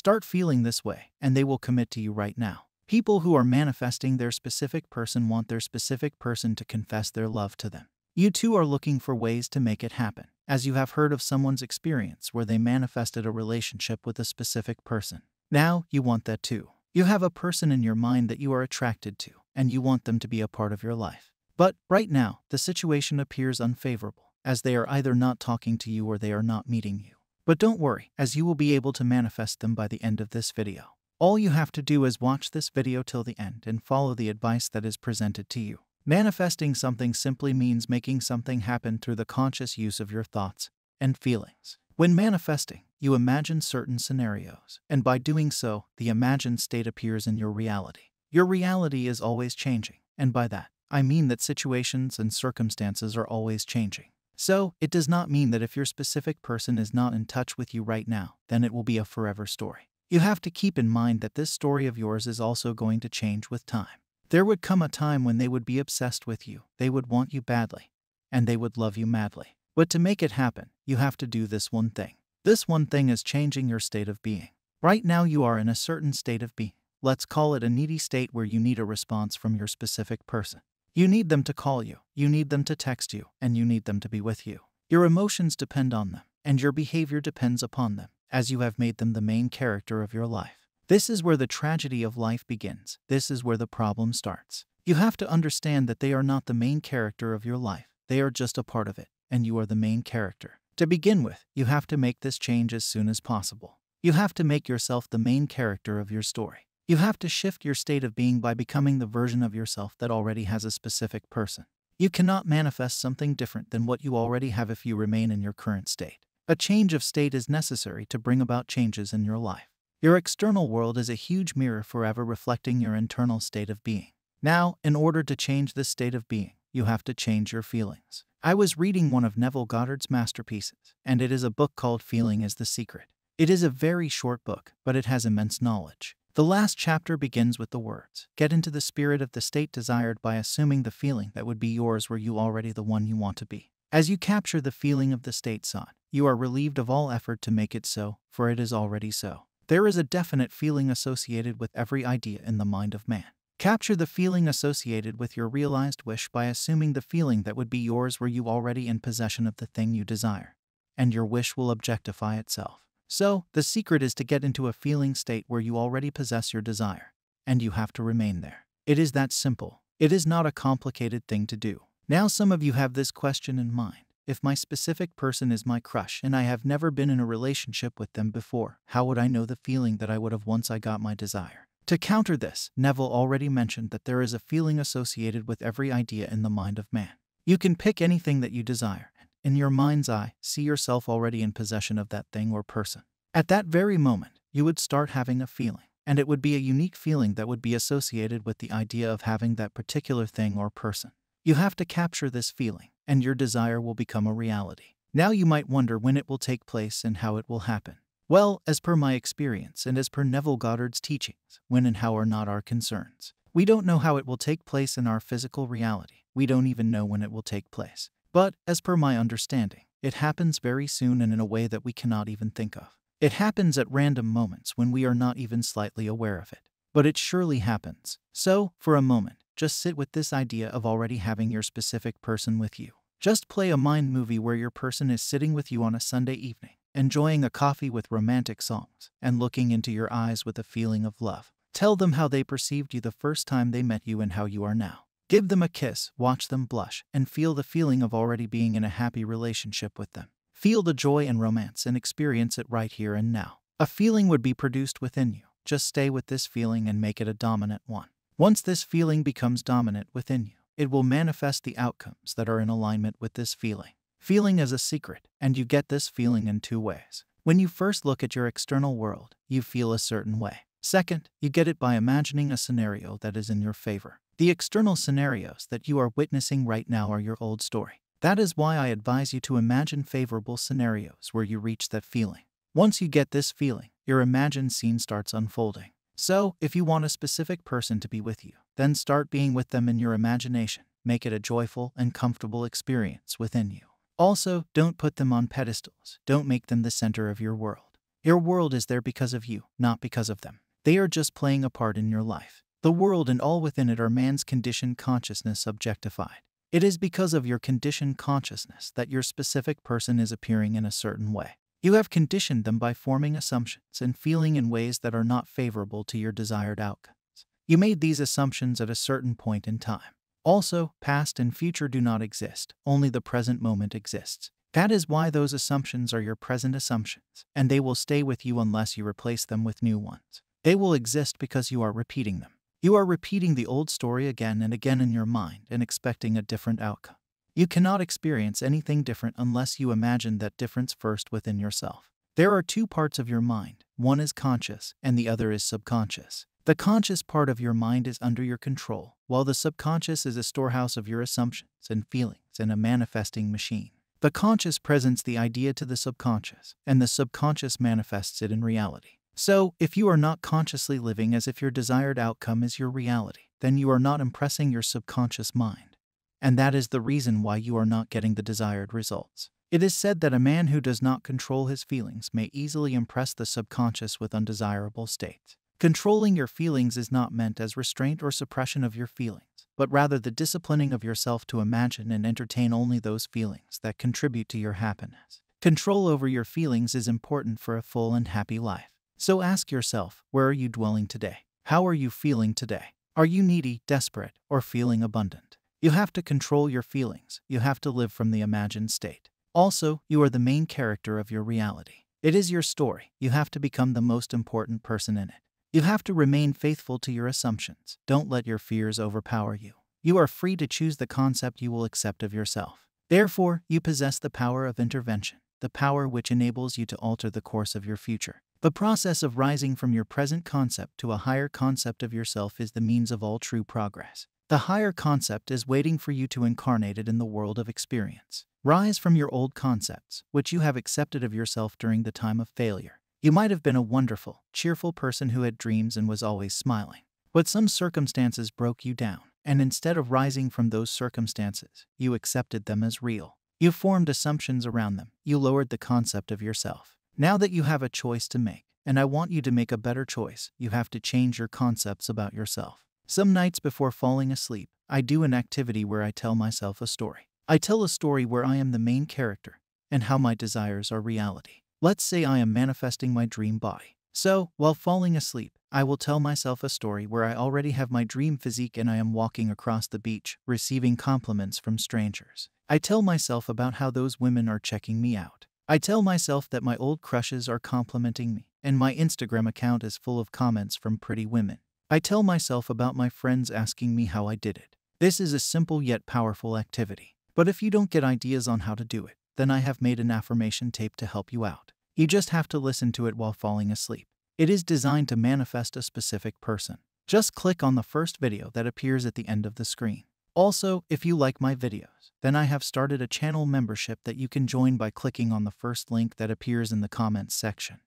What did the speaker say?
Start feeling this way, and they will commit to you right now. People who are manifesting their specific person want their specific person to confess their love to them. You too are looking for ways to make it happen, as you have heard of someone's experience where they manifested a relationship with a specific person. Now, you want that too. You have a person in your mind that you are attracted to, and you want them to be a part of your life. But, right now, the situation appears unfavorable, as they are either not talking to you or they are not meeting you. But don't worry, as you will be able to manifest them by the end of this video. All you have to do is watch this video till the end and follow the advice that is presented to you. Manifesting something simply means making something happen through the conscious use of your thoughts and feelings. When manifesting, you imagine certain scenarios, and by doing so, the imagined state appears in your reality. Your reality is always changing, and by that, I mean that situations and circumstances are always changing. So, it does not mean that if your specific person is not in touch with you right now, then it will be a forever story. You have to keep in mind that this story of yours is also going to change with time. There would come a time when they would be obsessed with you, they would want you badly, and they would love you madly. But to make it happen, you have to do this one thing. This one thing is changing your state of being. Right now you are in a certain state of being. Let's call it a needy state where you need a response from your specific person. You need them to call you, you need them to text you, and you need them to be with you. Your emotions depend on them, and your behavior depends upon them, as you have made them the main character of your life. This is where the tragedy of life begins. This is where the problem starts. You have to understand that they are not the main character of your life. They are just a part of it, and you are the main character. To begin with, you have to make this change as soon as possible. You have to make yourself the main character of your story. You have to shift your state of being by becoming the version of yourself that already has a specific person. You cannot manifest something different than what you already have if you remain in your current state. A change of state is necessary to bring about changes in your life. Your external world is a huge mirror forever reflecting your internal state of being. Now, in order to change this state of being, you have to change your feelings. I was reading one of Neville Goddard's masterpieces, and it is a book called Feeling is the Secret. It is a very short book, but it has immense knowledge. The last chapter begins with the words, "Get into the spirit of the state desired by assuming the feeling that would be yours were you already the one you want to be." As you capture the feeling of the state sought, you are relieved of all effort to make it so, for it is already so. There is a definite feeling associated with every idea in the mind of man. Capture the feeling associated with your realized wish by assuming the feeling that would be yours were you already in possession of the thing you desire, and your wish will objectify itself. So, the secret is to get into a feeling state where you already possess your desire, and you have to remain there. It is that simple. It is not a complicated thing to do. Now some of you have this question in mind. If my specific person is my crush and I have never been in a relationship with them before, how would I know the feeling that I would have once I got my desire? To counter this, Neville already mentioned that there is a feeling associated with every idea in the mind of man. You can pick anything that you desire, and in your mind's eye, see yourself already in possession of that thing or person. At that very moment, you would start having a feeling, and it would be a unique feeling that would be associated with the idea of having that particular thing or person. You have to capture this feeling, and your desire will become a reality. Now you might wonder when it will take place and how it will happen. Well, as per my experience and as per Neville Goddard's teachings, when and how are not our concerns. We don't know how it will take place in our physical reality. We don't even know when it will take place. But, as per my understanding, it happens very soon and in a way that we cannot even think of. It happens at random moments when we are not even slightly aware of it. But it surely happens. So, for a moment, just sit with this idea of already having your specific person with you. Just play a mind movie where your person is sitting with you on a Sunday evening, enjoying a coffee with romantic songs, and looking into your eyes with a feeling of love. Tell them how they perceived you the first time they met you and how you are now. Give them a kiss, watch them blush, and feel the feeling of already being in a happy relationship with them. Feel the joy and romance and experience it right here and now. A feeling would be produced within you. Just stay with this feeling and make it a dominant one. Once this feeling becomes dominant within you, it will manifest the outcomes that are in alignment with this feeling. Feeling is a secret, and you get this feeling in two ways. When you first look at your external world, you feel a certain way. Second, you get it by imagining a scenario that is in your favor. The external scenarios that you are witnessing right now are your old story. That is why I advise you to imagine favorable scenarios where you reach that feeling. Once you get this feeling, your imagined scene starts unfolding. So, if you want a specific person to be with you, then start being with them in your imagination. Make it a joyful and comfortable experience within you. Also, don't put them on pedestals. Don't make them the center of your world. Your world is there because of you, not because of them. They are just playing a part in your life. The world and all within it are man's conditioned consciousness objectified. It is because of your conditioned consciousness that your specific person is appearing in a certain way. You have conditioned them by forming assumptions and feeling in ways that are not favorable to your desired outcomes. You made these assumptions at a certain point in time. Also, past and future do not exist, only the present moment exists. That is why those assumptions are your present assumptions, and they will stay with you unless you replace them with new ones. They will exist because you are repeating them. You are repeating the old story again and again in your mind and expecting a different outcome. You cannot experience anything different unless you imagine that difference first within yourself. There are two parts of your mind. One is conscious and the other is subconscious. The conscious part of your mind is under your control, while the subconscious is a storehouse of your assumptions and feelings and a manifesting machine. The conscious presents the idea to the subconscious, and the subconscious manifests it in reality. So, if you are not consciously living as if your desired outcome is your reality, then you are not impressing your subconscious mind. And that is the reason why you are not getting the desired results. It is said that a man who does not control his feelings may easily impress the subconscious with undesirable states. Controlling your feelings is not meant as restraint or suppression of your feelings, but rather the disciplining of yourself to imagine and entertain only those feelings that contribute to your happiness. Control over your feelings is important for a full and happy life. So ask yourself, where are you dwelling today? How are you feeling today? Are you needy, desperate, or feeling abundant? You have to control your feelings. You have to live from the imagined state. Also, you are the main character of your reality. It is your story. You have to become the most important person in it. You have to remain faithful to your assumptions. Don't let your fears overpower you. You are free to choose the concept you will accept of yourself. Therefore, you possess the power of intervention, the power which enables you to alter the course of your future. The process of rising from your present concept to a higher concept of yourself is the means of all true progress. The higher concept is waiting for you to incarnate it in the world of experience. Rise from your old concepts, which you have accepted of yourself during the time of failure. You might have been a wonderful, cheerful person who had dreams and was always smiling. But some circumstances broke you down, and instead of rising from those circumstances, you accepted them as real. You formed assumptions around them. You lowered the concept of yourself. Now that you have a choice to make, and I want you to make a better choice, you have to change your concepts about yourself. Some nights before falling asleep, I do an activity where I tell myself a story. I tell a story where I am the main character, and how my desires are reality. Let's say I am manifesting my dream body. So, while falling asleep, I will tell myself a story where I already have my dream physique and I am walking across the beach, receiving compliments from strangers. I tell myself about how those women are checking me out. I tell myself that my old crushes are complimenting me, and my Instagram account is full of comments from pretty women. I tell myself about my friends asking me how I did it. This is a simple yet powerful activity. But if you don't get ideas on how to do it, then I have made an affirmation tape to help you out. You just have to listen to it while falling asleep. It is designed to manifest a specific person. Just click on the first video that appears at the end of the screen. Also, if you like my videos, then I have started a channel membership that you can join by clicking on the first link that appears in the comments section.